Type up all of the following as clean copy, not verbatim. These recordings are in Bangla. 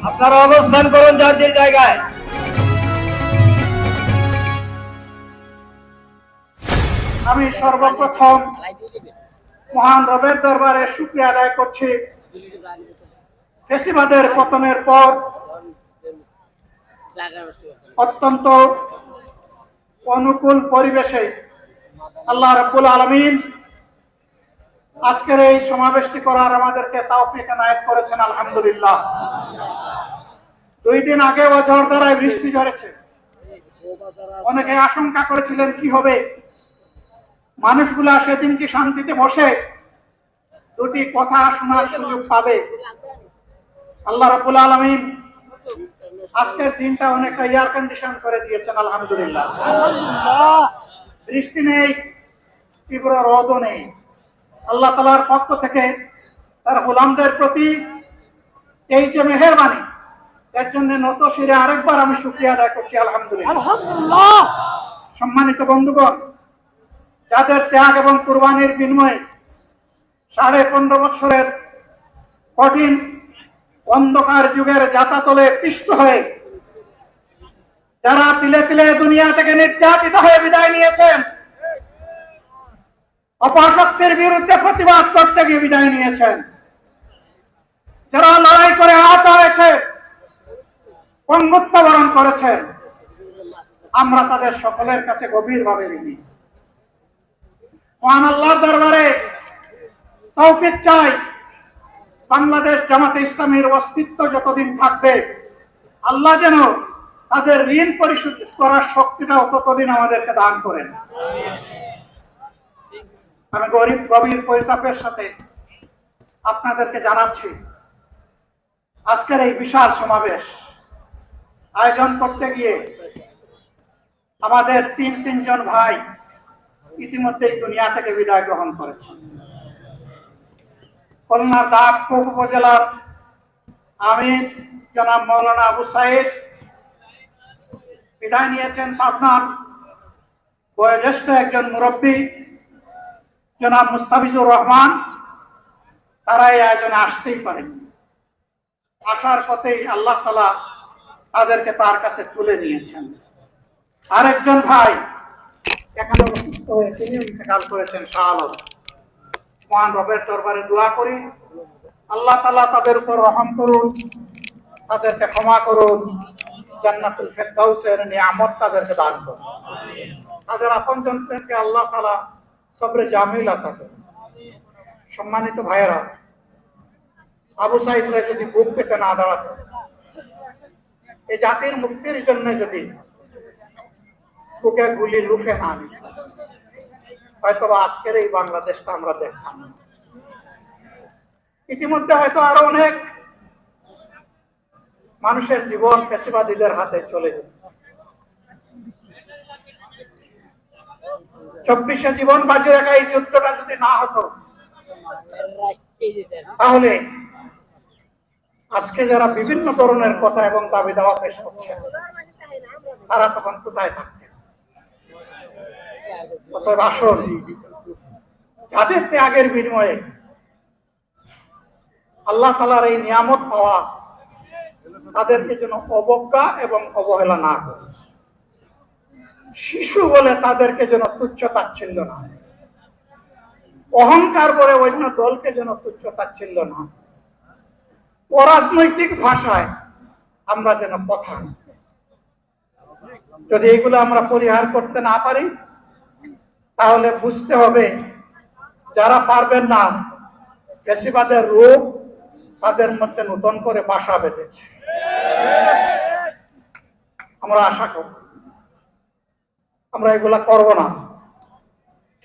আপনারা অবস্থান করুন যার যে জায়গায়। আমি সর্বপ্রথম মহান রবের দরবারে শুকরিয়া আদায় করছি। ফ্যাসিবাদের পতনের পর অত্যন্ত অনুকূল পরিবেশে আল্লাহ রাব্বুল আলামিন আজকের এই সমাবেশটি করার আমাদেরকে তৌফিক এনায়েত করেছেন, আলহামদুলিল্লাহ। 2 দিন আগে ঝড়ধারায় বৃষ্টি ঝরেছে। অনেকে আশঙ্কা করেছিলেন কি হবে, মানুষগুলা সেদিন কি শান্তিতে বসে দুটি কথা শোনার সুযোগ পাবে। আল্লাহ রাব্বুল আলামিন আজকের দিনটা অনেকটা এয়ার কন্ডিশন করে দিয়েছেন, আলহামদুলিল্লাহ। বৃষ্টি নেই, তীব্র রোদও নেই। আল্লাহ তাআলার পক্ষ থেকে তার গোলামদের প্রতি এই যে মেহেরবানি, এর জন্য নত শিরে আরেকবার আমি শুকরিয়া আদায় করছি, আলহামদুলিল্লাহ। সম্মানিত বন্ধুগণ, যাদের ত্যাগ এবং কুরবানির বিনিময়ে 15.5 বছরের কঠিন অন্ধকার যুগের যাতাতলে পিষ্ট হয়ে যারা তিলে তিলে দুনিয়া থেকে নির্যাতিত হয়ে বিদায় নিয়েছেন, অপশক্তির বিরুদ্ধে প্রতিবাদ করতে গিয়ে বিদায় নিয়েছেন, যারা লড়াই করে আহত হয়েছে, পঙ্গুত্ব বরণ করেছেন, আমরা তাদের সকলের কাছে গভীরভাবে ঋণী। মহান আল্লাহর দরবারে তৌফিক চাই, বাংলাদেশ জামাতে ইসলামীর অস্তিত্ব যতদিন থাকবে আল্লাহ যেন তাদের ঋণ পরিশোধ করার শক্তিটাও ততদিন আমাদেরকে দান করেন। আমি গভীর পরিতাপের সাথে আপনাদেরকে জানাচ্ছি, আজকের এই বিশাল সমাবেশ আয়োজন করতে গিয়ে আমাদের তিনজন ভাই ইতিমধ্যেই দুনিয়া থেকে বিদায় গ্রহণ করেছেন। খুলনার দাগপুর উপজেলার আমির জনাব মৌলানা আবু সাইদ বিদায় নিয়েছেন। পাবনার বয়োজ্যেষ্ঠ একজন মুরব্বী জনাব মুস্তাফিজুর রহমান, তারা এই আয়োজনে আসতেই পারেন। আসার পথেই আল্লাহ তাআলা তাদেরকে তার কাছে তুলে নিয়েছেন। আরেকজন ভাই এখানে অসুস্থ হয়ে তিনি ইন্তেকাল করেছেন, শাহ আলম। মহান রবের দরবারে দোয়া করি আল্লাহ তাআলা তাদের উপর রহম করুন, তাদেরকে ক্ষমা করুন, জান্নাতুল ফেরদাউসের নিয়ামত তাদেরকে দান করুন। তাদের আপনজনদেরকে আল্লাহ তাআলা সবরে জামিল আতা করুন। সম্মানিত ভাইয়েরা, আবু সাইদরা যদি বুক পেতে না দাঁড়াতো, এই জাতির মুক্তির জন্য যদি বুকে গুলি লুফে না নিত, হয়তো আজকের এই বাংলাদেশটা আমরা দেখতাম না। ইতিমধ্যে হয়তো আরো অনেক মানুষের জীবন ফ্যাসিবাদীদের হাতে চলে যেত। 24-এ জীবন বাজি রাখা এই যুদ্ধটা যদি না হতো, তাহলে আজকে যারা বিভিন্ন ধরনের কথা এবং দাবি দাওয়া পেশ করছে, তারা তখন কোথায় থাকতেন? অতএব আসুন, যাদের ত্যাগের বিনিময়ে আল্লাহ তাআলার এই নিয়ামত পাওয়া, তাদেরকে যেন অবজ্ঞা এবং অবহেলা না করে। শিশু বলে তাদেরকে যেন তুচ্ছ তাচ্ছিল্য না, অহংকার করে অন্য দলকে যেন তুচ্ছ তাচ্ছিল্য না, অরাজনৈতিক ভাষায় আমরা যেন কথা, যদি এগুলো আমরা পরিহার করতে না পারি, তাহলে বুঝতে হবে যারা পারবেন না, ফ্যাসিবাদের রূপ তাদের মধ্যে নতুন করে বাসা বেঁধেছে। আমরা আশা করব আমরা এগুলা করব না,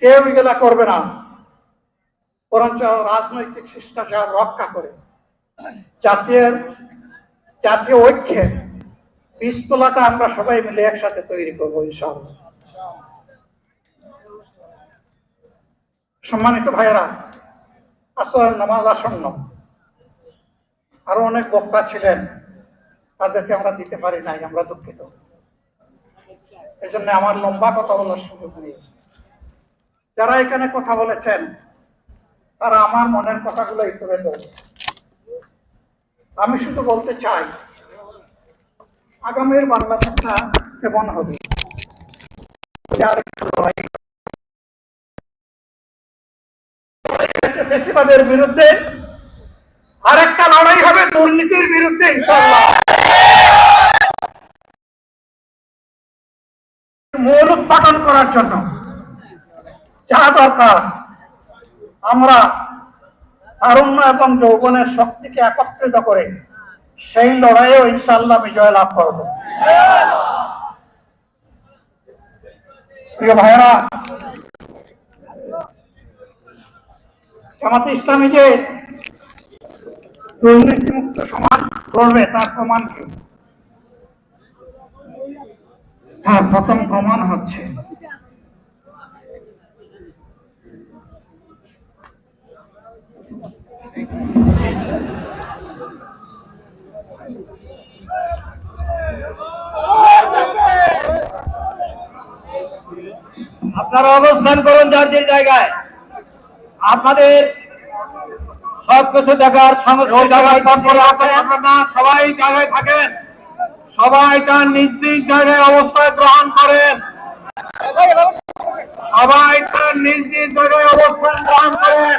কেউ এগুলা করবে না, বরঞ্চ রাজনৈতিক শিষ্টাচার রক্ষা করে জাতীয় ঐক্যের বীজতলাটা আমরা সবাই মিলে একসাথে তৈরি করবো, ইনশাআল্লাহ। সম্মানিত ভাইয়েরা, আসরের নামাজ আসন্ন, আরো অনেক বক্তা ছিলেন, তাদেরকে আমরা দিতে পারি নাই, আমরা দুঃখিত। এজন্য আমার লম্বা কথা বলার সুযোগ নেই। যারা এখানে কথা বলেছেন তারা আমার মনের কথাগুলোই তুলে ধরেছে। আমি শুধু বলতে চাই, আগামীর বাংলাদেশটা কেমন হবে, ফ্যাসিবাদের বিরুদ্ধে আরেকটা লড়াই হবে দুর্নীতির বিরুদ্ধে ইনশাআল্লাহ। মূল উৎপাদন করার জন্য যা দরকার, আমরা তারুণ্য এবং যৌবনের শক্তিকে একত্রিত করে সেই লড়াইয়েও ইনশাআল্লাহ বিজয় লাভ করব। প্রিয় ভাইয়েরা, জামাতে ইসলামী যে দুর্নীতিমুক্ত সমাজ গড়বে তার প্রমাণ কি? তার প্রথম প্রমাণ হচ্ছে আপনারা অবস্থান করুন যার যে জায়গায়। আপনাদের সবকিছু দেখার সবাই জায়গায় থাকেন, সবাই তার নিজ নিজ জায়গায় অবস্থায় গ্রহণ করেন, সবাই তার নিজ নিজ জায়গায় অবস্থান গ্রহণ করেন।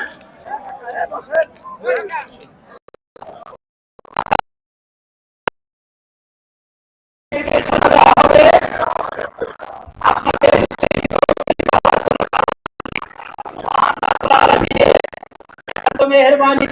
মেহরবানি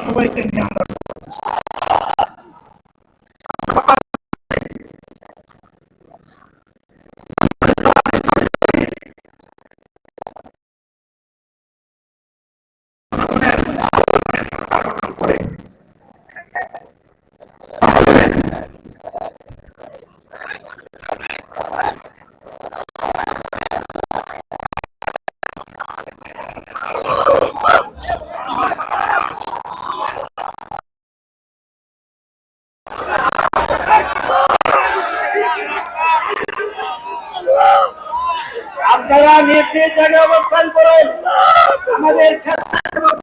সবাইকে নিয়ে আমরা আপনারা নিজ নিজ জায়গায় অবস্থান করেন। আমাদের স্বেচ্ছাসেবক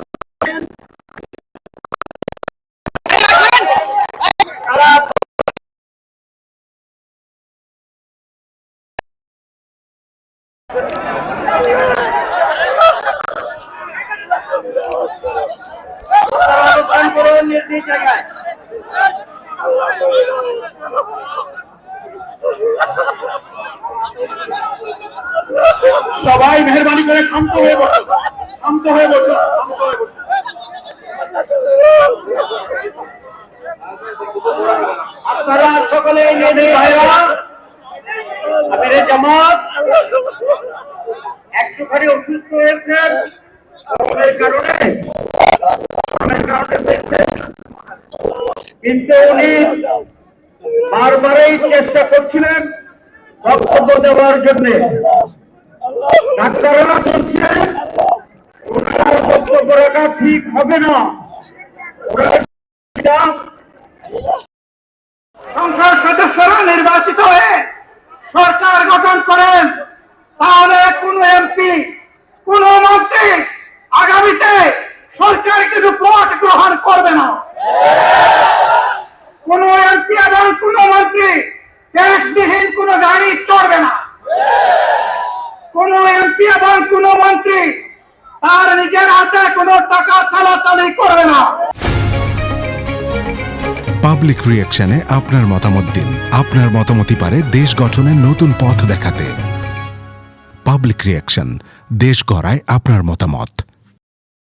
অবস্থান করুন নিজ নিজ জায়গায়। সবাই মেহরবানি করে শান্ত হয়ে বসুন, শান্ত হয়ে বসুন, শান্ত হয়ে বসুন। আপনারা সকলেই নিজ ভাইরা, আমাদের জামাত একটুখানি অসুস্থ হয়েছেন, কিন্তু উনি বারবারই চেষ্টা করছিলেন বক্তব্য দেওয়ার জন্য। ডাক্তাররা বলছিলেন ওনার বক্তব্য রাখা ঠিক হবে না। সংসদ সদস্যরা নির্বাচিত হয়ে সরকার গঠন করেন, তাহলে কোন এমপি, কোন মন্ত্রী আগামীতে সরকার কিন্তু ভোট গ্রহণ করবে না। কোন এমপি এবং কোন মন্ত্রী ট্যাক্সবিহীন কোন গাড়ি চড়বে না। কোন এমপি এবং কোন মন্ত্রী তার নিজের হাতে কোনো টাকা চালাচালি করবে না। পাবলিক রিঅ্যাকশনে আপনার মতামত দিন। আপনার মতামতই পারে দেশ গঠনের নতুন পথ দেখাতে। পাবলিক রিঅ্যাকশন, দেশ গড়ায় আপনার মতামত।